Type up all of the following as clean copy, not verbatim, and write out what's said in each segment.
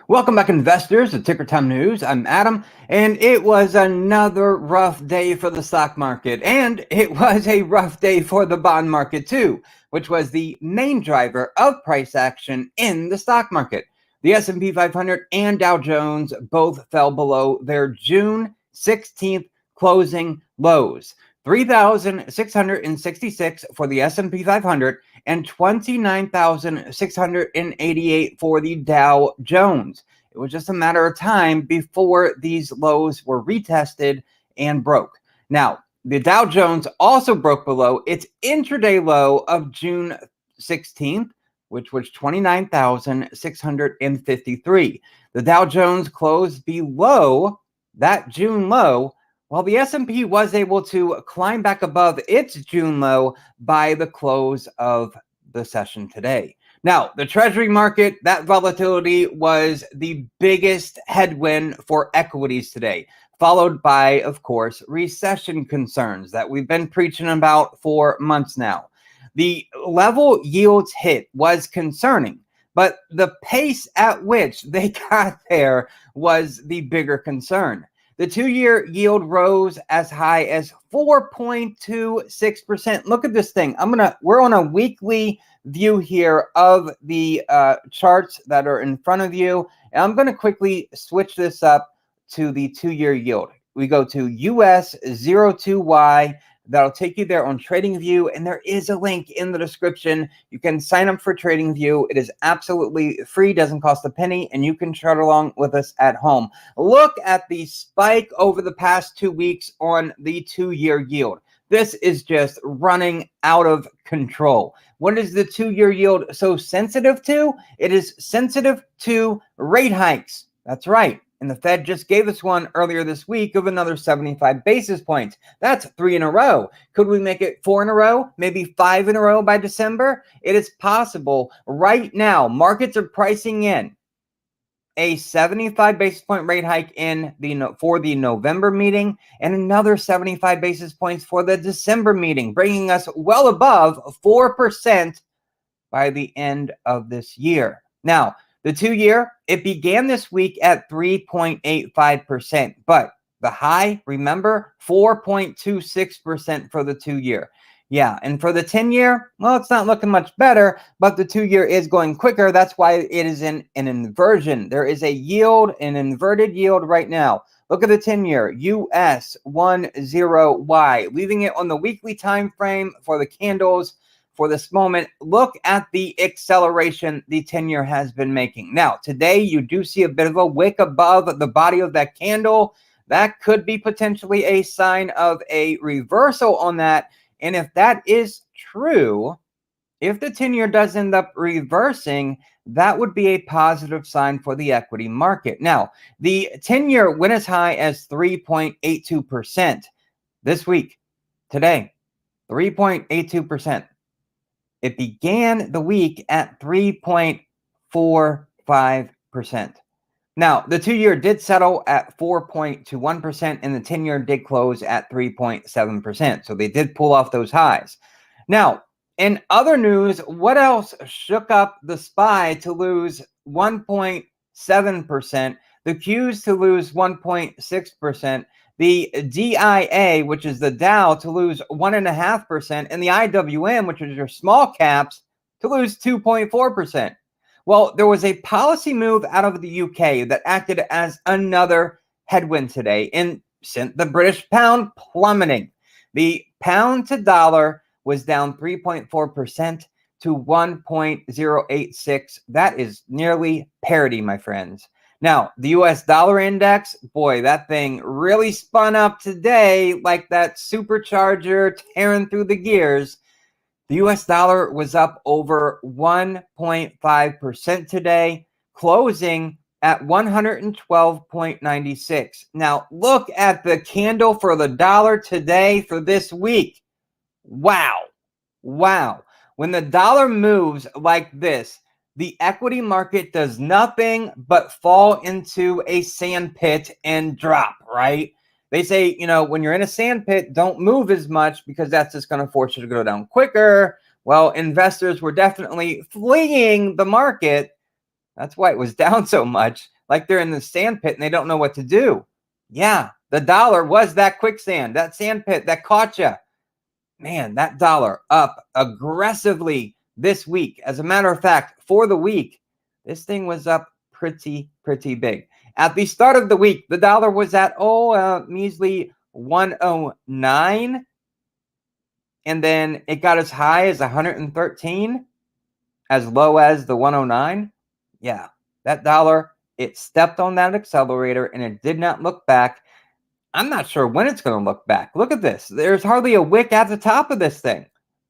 Welcome back, investors, to Ticker Time News. I'm Adam, and it was another rough day for the stock market, and it was a rough day for the bond market too, which was the main driver of price action in the stock market. The S&P 500 and Dow Jones both fell below their June 16th closing lows. 3,666 for the S&P 500 and 29,688 for the Dow Jones. It was just a matter of time before these lows were retested and broke. Now, the Dow Jones also broke below its intraday low of June 16th, which was 29,653. The Dow Jones closed below that June low, while the S&P was able to climb back above its June low by the close of the session today. Now, the Treasury market, that volatility was the biggest headwind for equities today, followed by, of course, recession concerns that we've been preaching about for months now. The level yields hit was concerning, but the pace at which they got there was the bigger concern. The 2-year yield rose as high as 4.26%. Look at this thing. We're on a weekly view here of the charts that are in front of you. And I'm going to quickly switch this up to the 2-year yield. We go to US 02Y. That'll take you there on TradingView, and there is a link in the description. You can sign up for TradingView. It is absolutely free, doesn't cost a penny, and you can chart along with us at home. Look at the spike over the past 2 weeks on the 2-year yield. This is just running out of control. What is the 2-year yield so sensitive to? It is sensitive to rate hikes. That's right. And the Fed just gave us one earlier this week of another 75 basis points. That's 3 in a row. Could we make it 4 in a row? Maybe 5 in a row by December? It is possible. Right now, markets are pricing in a 75 basis point rate hike for the November meeting and another 75 basis points for the December meeting, bringing us well above 4% by the end of this year. Now, the 2-year, it began this week at 3.85%, but the high, remember, 4.26% for the 2-year. Yeah, and for the 10-year, well, it's not looking much better, but the 2-year is going quicker. That's why it is in an inversion. There is a yield, an inverted yield right now. Look at the 10-year, US 10Y, leaving it on the weekly time frame for the candles. For this moment, look at the acceleration the 10-year has been making. Now, today you do see a bit of a wick above the body of that candle. That could be potentially a sign of a reversal on that. And if that is true, if the 10-year does end up reversing, that would be a positive sign for the equity market. Now, the 10-year went as high as 3.82% this week, today, 3.82%. It began the week at 3.45%. Now, the 2-year did settle at 4.21%, and the 10-year did close at 3.7%. So they did pull off those highs. Now, in other news, what else shook up the SPY to lose 1.7%, the Qs to lose 1.6%, the DIA, which is the Dow, to lose 1.5%, and the IWM, which is your small caps, to lose 2.4%. Well, there was a policy move out of the UK that acted as another headwind today and sent the British pound plummeting. The pound to dollar was down 3.4% to 1.086. That is nearly parity, my friends. Now, the US dollar index, boy, that thing really spun up today like that supercharger tearing through the gears. The US dollar was up over 1.5% today, closing at 112.96. Now, look at the candle for the dollar today for this week. Wow. Wow. When the dollar moves like this, the equity market does nothing but fall into a sand pit and drop, right? They say, when you're in a sand pit, don't move as much because that's just going to force you to go down quicker. Well, investors were definitely fleeing the market That's why it was down so much, like they're in the sand pit and they don't know what to do. Yeah, the dollar was that quicksand, that sand pit that caught you. Man, that dollar up aggressively this week. As a matter of fact, for the week, this thing was up pretty big. At the start of the week, the dollar was at, measly 109. And then it got as high as 113, as low as the 109. Yeah, that dollar, it stepped on that accelerator and it did not look back. I'm not sure when it's going to look back. Look at this. There's hardly a wick at the top of this thing.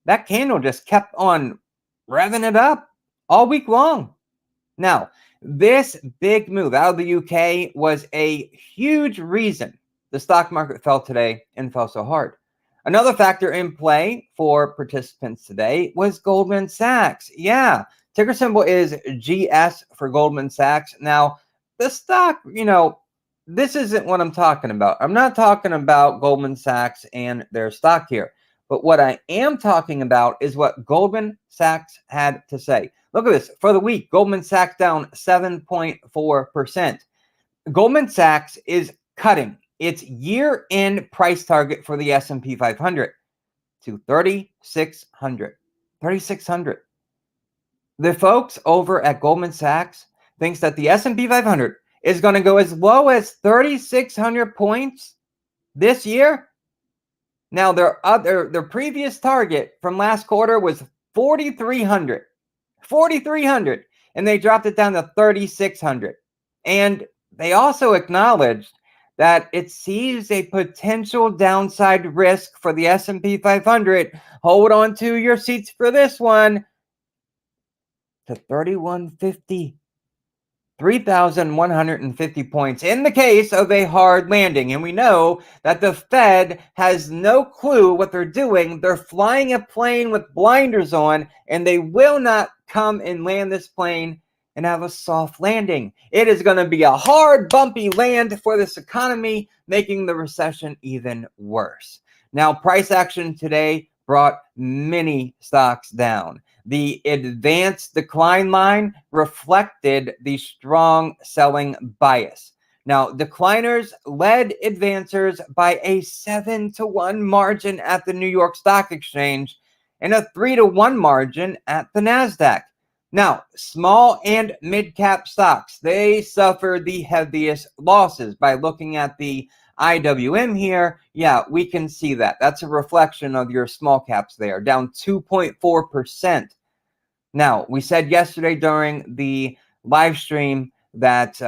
That candle just kept on revving it up all week long. Now, this big move out of the UK was a huge reason the stock market fell today and fell so hard. Another factor in play for participants today was Goldman Sachs. Yeah, ticker symbol is GS for Goldman Sachs. Now, the stock, this isn't what I'm talking about. I'm not talking about Goldman Sachs and their stock here. But what I am talking about is what Goldman Sachs had to say. Look at this. For the week, Goldman Sachs down 7.4%. Goldman Sachs is cutting its year-end price target for the S&P 500 to 3,600. 3,600. The folks over at Goldman Sachs thinks that the S&P 500 is going to go as low as 3,600 points this year. Now, their previous target from last quarter was 4,300. 4,300. And they dropped it down to 3,600. And they also acknowledged that it sees a potential downside risk for the S&P 500. Hold on to your seats for this one. To 3,150. 3,150 points in the case of a hard landing. And we know that the Fed has no clue what they're doing. They're flying a plane with blinders on, and they will not come and land this plane and have a soft landing. It is going to be a hard, bumpy land for this economy, making the recession even worse. Now, price action today brought many stocks down. The advanced decline line reflected the strong selling bias. Now, decliners led advancers by a 7-1 margin at the New York Stock Exchange and a 3-1 margin at the NASDAQ. Now, small and mid-cap stocks, they suffered the heaviest losses. By looking at the IWM here, yeah, we can see that. That's a reflection of your small caps there, down 2.4%. Now, we said yesterday during the live stream that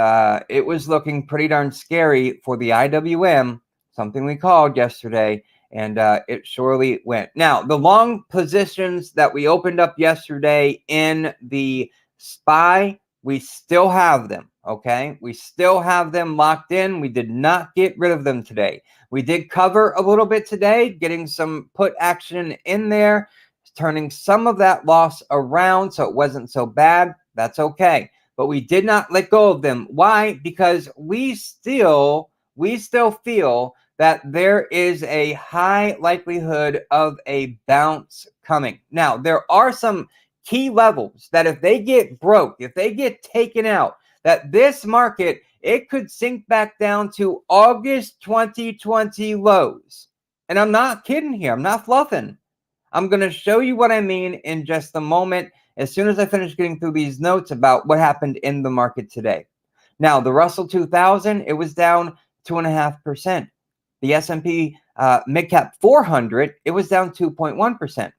it was looking pretty darn scary for the IWM, something we called yesterday, and it surely went. Now, the long positions that we opened up yesterday in the SPY, we still have them, okay? We still have them locked in. We did not get rid of them today. We did cover a little bit today, getting some put action in there, turning some of that loss around so it wasn't so bad. That's okay. But we did not let go of them. Why? Because we still feel that there is a high likelihood of a bounce coming. Now, there are some key levels that if they get broke, if they get taken out, that this market, it could sink back down to August 2020 lows. And I'm not kidding here. I'm not fluffing. I'm going to show you what I mean in just a moment, as soon as I finish getting through these notes about what happened in the market today. Now, the Russell 2000, it was down 2.5%. The S&P Midcap 400, it was down 2.1%.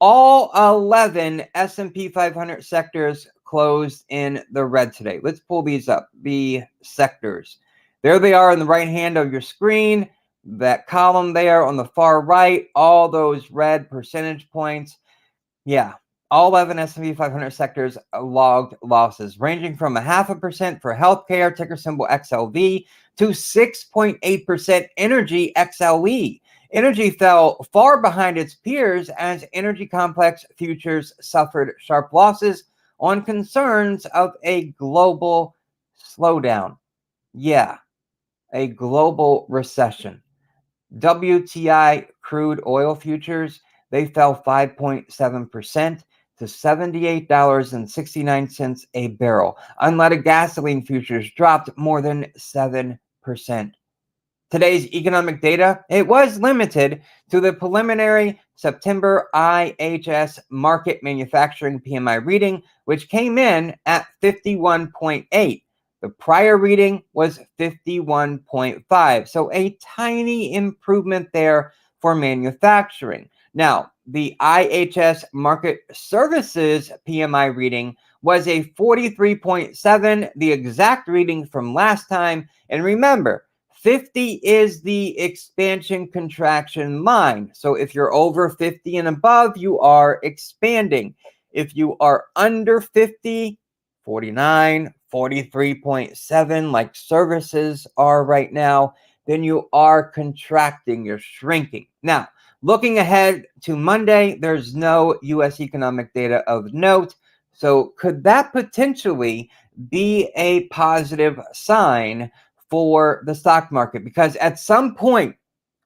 All 11 S&P 500 sectors closed in the red today. Let's pull these up, the sectors. There they are on the right hand of your screen. That column there on the far right, all those red percentage points. Yeah, all 11 S&P 500 sectors logged losses, ranging from 0.5% for healthcare, ticker symbol XLV, to 6.8% energy, XLE. Energy fell far behind its peers as energy complex futures suffered sharp losses on concerns of a global slowdown. Yeah, a global recession. WTI crude oil futures, they fell 5.7% to $78.69 a barrel. Unleaded gasoline futures dropped more than 7%. Today's economic data, it was limited to the preliminary September IHS market manufacturing PMI reading, which came in at 51.8. The prior reading was 51.5. So a tiny improvement there for manufacturing. Now, the IHS Market Services PMI reading was a 43.7, the exact reading from last time. And remember, 50 is the expansion contraction line. So if you're over 50 and above, you are expanding. If you are under 50, 49, 43.7, like services are right now, then you are contracting, you're shrinking. Now, looking ahead to Monday, there's no U.S. economic data of note. So could that potentially be a positive sign for the stock market? Because at some point,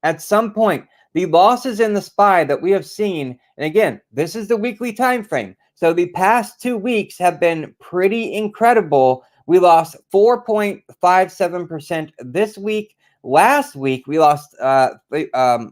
the losses in the SPY that we have seen, and again, this is the weekly time frame. So the past 2 weeks have been pretty incredible. We lost 4.57% this week. Last week, we lost,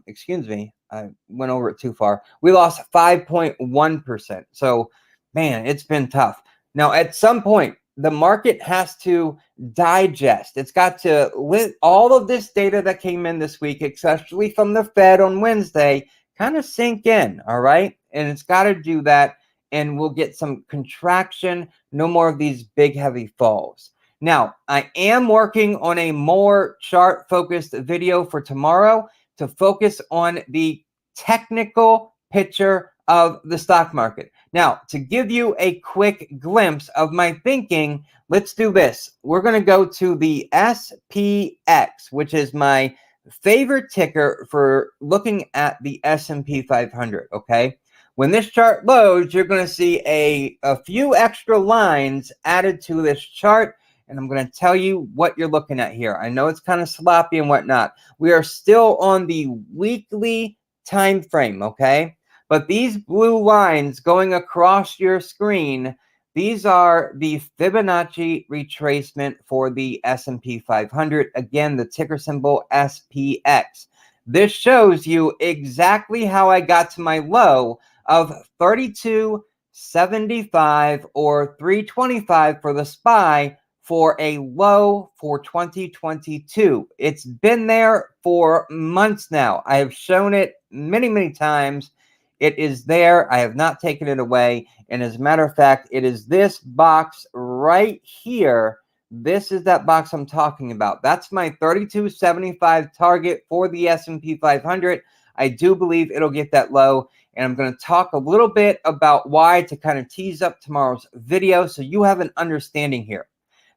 excuse me, I went over it too far. We lost 5.1%. So, man, it's been tough. Now, at some point, the market has to digest. It's got to let all of this data that came in this week, especially from the Fed on Wednesday, kind of sink in, all right? And it's got to do that, and we'll get some contraction, no more of these big, heavy falls. Now, I am working on a more chart-focused video for tomorrow to focus on the technical picture of the stock market. Now, to give you a quick glimpse of my thinking, let's do this. We're going to go to the SPX, which is my favorite ticker for looking at the S&P 500, okay? When this chart loads, you're going to see a few extra lines added to this chart, and I'm going to tell you what you're looking at here. I know it's kind of sloppy and whatnot. We are still on the weekly time frame, okay? But these blue lines going across your screen, these are the Fibonacci retracement for the S&P 500. Again, the ticker symbol SPX. This shows you exactly how I got to my low of 32.75 or 325 for the SPY for a low for 2022. It's been there for months now. I have shown it many, many times. It is there. I have not taken it away. And as a matter of fact, it is this box right here. This is that box I'm talking about. That's my 32.75 target for the S&P 500. I do believe it'll get that low. And I'm going to talk a little bit about why to kind of tease up tomorrow's video so you have an understanding here.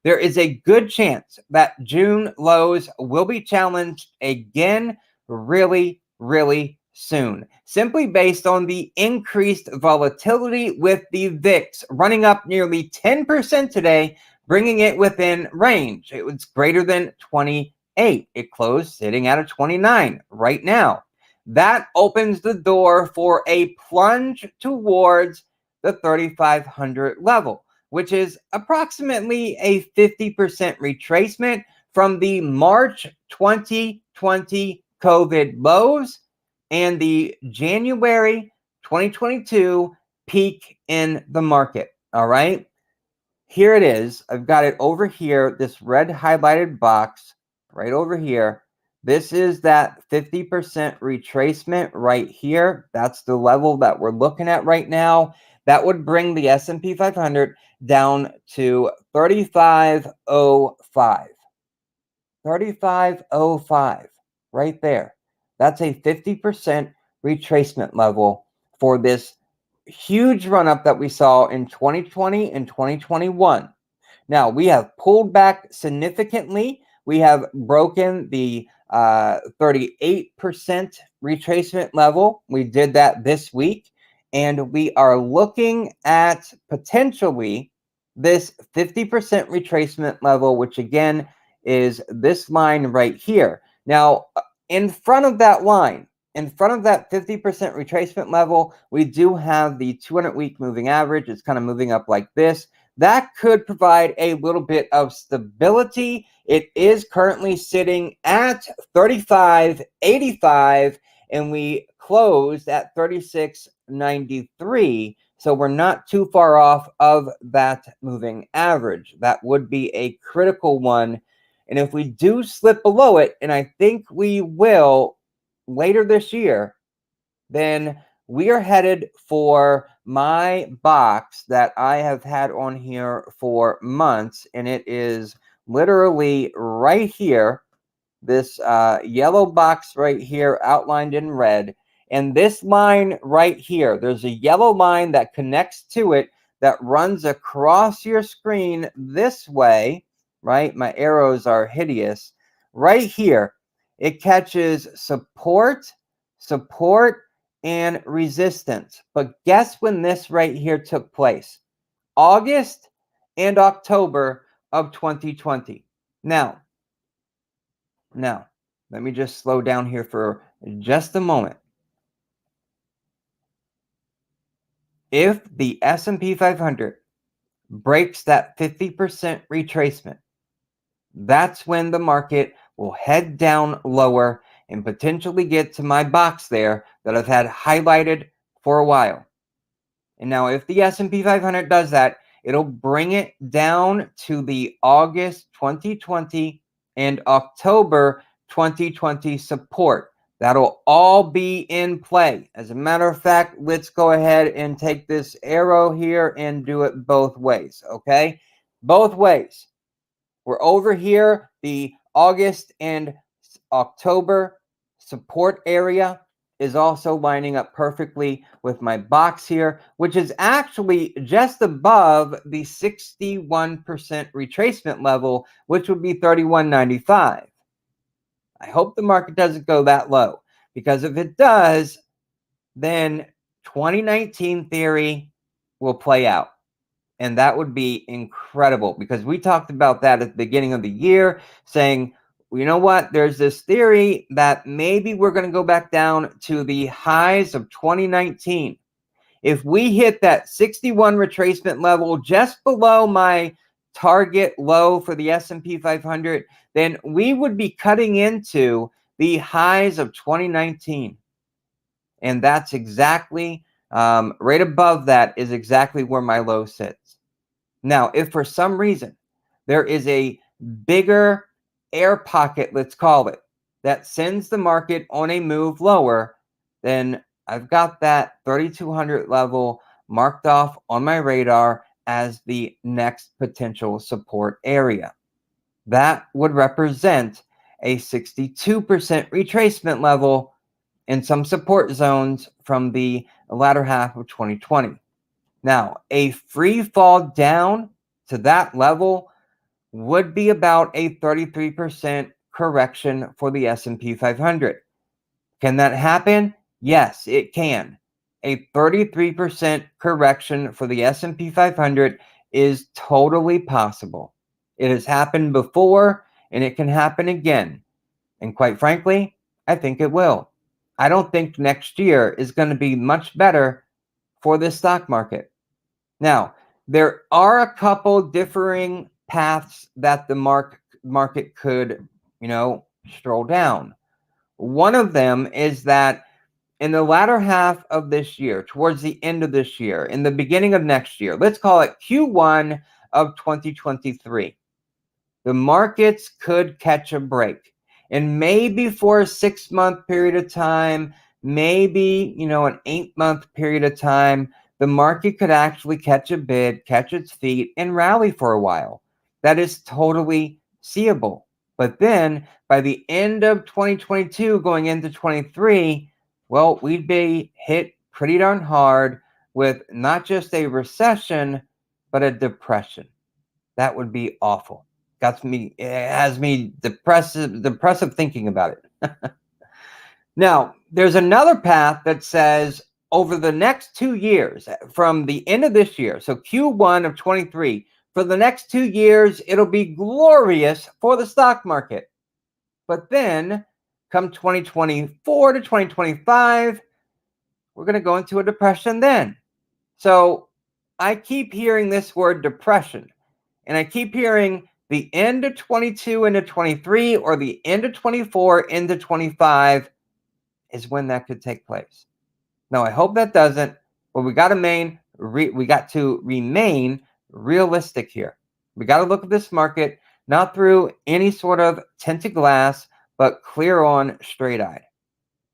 There is a good chance that June lows will be challenged again really, really soon, simply based on the increased volatility with the VIX running up nearly 10% today, bringing it within range. It was greater than 28. It closed sitting at a 29 right now. That opens the door for a plunge towards the 3,500 level, which is approximately a 50% retracement from the March 2020 COVID lows and the January 2022 peak in the market. All right. Here it is. I've got it over here, this red highlighted box right over here. This is that 50% retracement right here. That's the level that we're looking at right now. That would bring the S&P 500 down to 3505. 3505 right there. That's a 50% retracement level for this huge run up that we saw in 2020 and 2021. Now, we have pulled back significantly. We have broken the 38% retracement level. We did that this week. And we are looking at potentially this 50% retracement level, which again is this line right here. Now, in front of that line, in front of that 50% retracement level, we do have the 200-week moving average. It's kind of moving up like this. That could provide a little bit of stability. It is currently sitting at 35.85, and we closed at 36.93. So we're not too far off of that moving average. That would be a critical one. And if we do slip below it, and I think we will later this year, then we are headed for my box that I have had on here for months, and it is literally right here, this yellow box right here outlined in red. And this line right here, there's a yellow line that connects to it that runs across your screen this way, right? My arrows are hideous. Right here, it catches support, and resistance. But guess when this right here took place? August and October of 2020. Now, let me just slow down here for just a moment. If the S&P 500 breaks that 50% retracement, that's when the market will head down lower and potentially get to my box there that I've had highlighted for a while. And now if the S&P 500 does that, it'll bring it down to the August 2020 and October 2020 support. That'll all be in play. As a matter of fact, let's go ahead and take this arrow here and do it both ways, okay? Both ways. We're over here, the August and October support area is also lining up perfectly with my box here, which is actually just above the 61% retracement level, which would be 31.95. I hope the market doesn't go that low, because if it does, then 2019 theory will play out. And that would be incredible, because we talked about that at the beginning of the year, saying, you know what, there's this theory that maybe we're going to go back down to the highs of 2019. If we hit that 61 retracement level just below my target low for the S&P 500, then we would be cutting into the highs of 2019. And that's exactly, right above that is exactly where my low sits. Now, if for some reason there is a bigger air pocket, let's call it, that sends the market on a move lower, then I've got that 3,200 level marked off on my radar as the next potential support area. That would represent a 62% retracement level in some support zones from the latter half of 2020. Now, a free fall down to that level would be about a 33% correction for the S&P 500. Can that happen? Yes, it can. A 33% correction for the S&P 500 is totally possible. It has happened before, and it can happen again. And quite frankly, I think it will. I don't think next year is going to be much better for this stock market. Now, there are a couple differing paths that the market could, stroll down. One of them is that in the latter half of this year, towards the end of this year, in the beginning of next year, let's call it Q1 of 2023, the markets could catch a break. And maybe for a 6-month period of time, maybe, an 8-month period of time, the market could actually catch a bid, catch its feet, and rally for a while. That is totally seeable. But then by the end of 2022, going into 23, well, we'd be hit pretty darn hard with not just a recession, but a depression. That would be awful. It has me depressive thinking about it. Now, there's another path that says over the next 2 years, from the end of this year, so Q1 of 23, for the next 2 years, it'll be glorious for the stock market. But then come 2024 to 2025, we're going to go into a depression then. So I keep hearing this word depression, and I keep hearing the end of 22 into 23 or the end of 24 into 25 is when that could take place. Now, I hope that doesn't, but we got to remain realistic here. We got to look at this market not through any sort of tinted glass, but clear on, straight-eyed,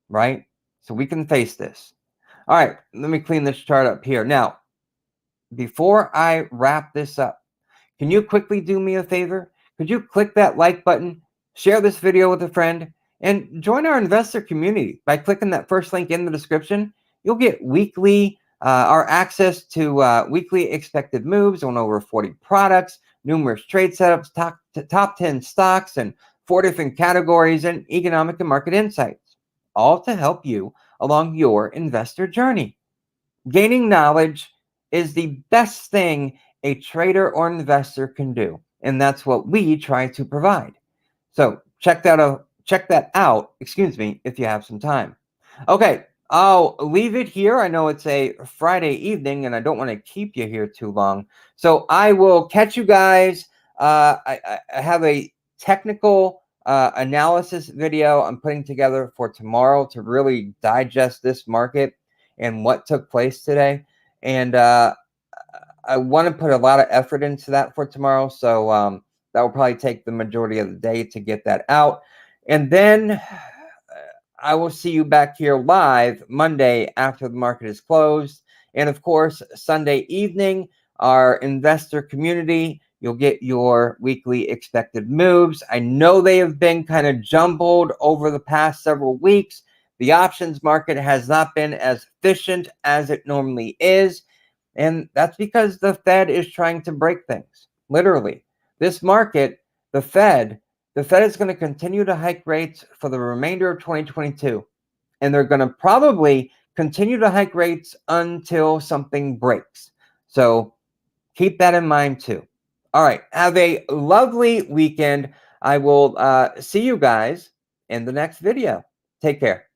right? So we can face this. All right, let me clean this chart up here. Now, before I wrap this up, can you quickly do me a favor? Could you click that like button, share this video with a friend, and join our investor community by clicking that first link in the description? You'll get weekly, our access to weekly expected moves on over 40 products, numerous trade setups, top 10 stocks, and 4 different categories, and economic and market insights, all to help you along your investor journey. Gaining knowledge is the best thing a trader or investor can do, and that's what we try to provide. So check that out, if you have some time. Okay, I'll leave it here. I know it's a Friday evening, and I don't want to keep you here too long. So I will catch you guys. I have a technical analysis video I'm putting together for tomorrow to really digest this market and what took place today. And I want to put a lot of effort into that for tomorrow. So that will probably take the majority of the day to get that out. And then I will see you back here live Monday after the market is closed. And of course, Sunday evening, our investor community, you'll get your weekly expected moves. I know they have been kind of jumbled over the past several weeks. The options market has not been as efficient as it normally is. And that's because the Fed is trying to break things. Literally, this market, the Fed is going to continue to hike rates for the remainder of 2022. And they're going to probably continue to hike rates until something breaks. So keep that in mind too. All right, have a lovely weekend. I will see you guys in the next video. Take care.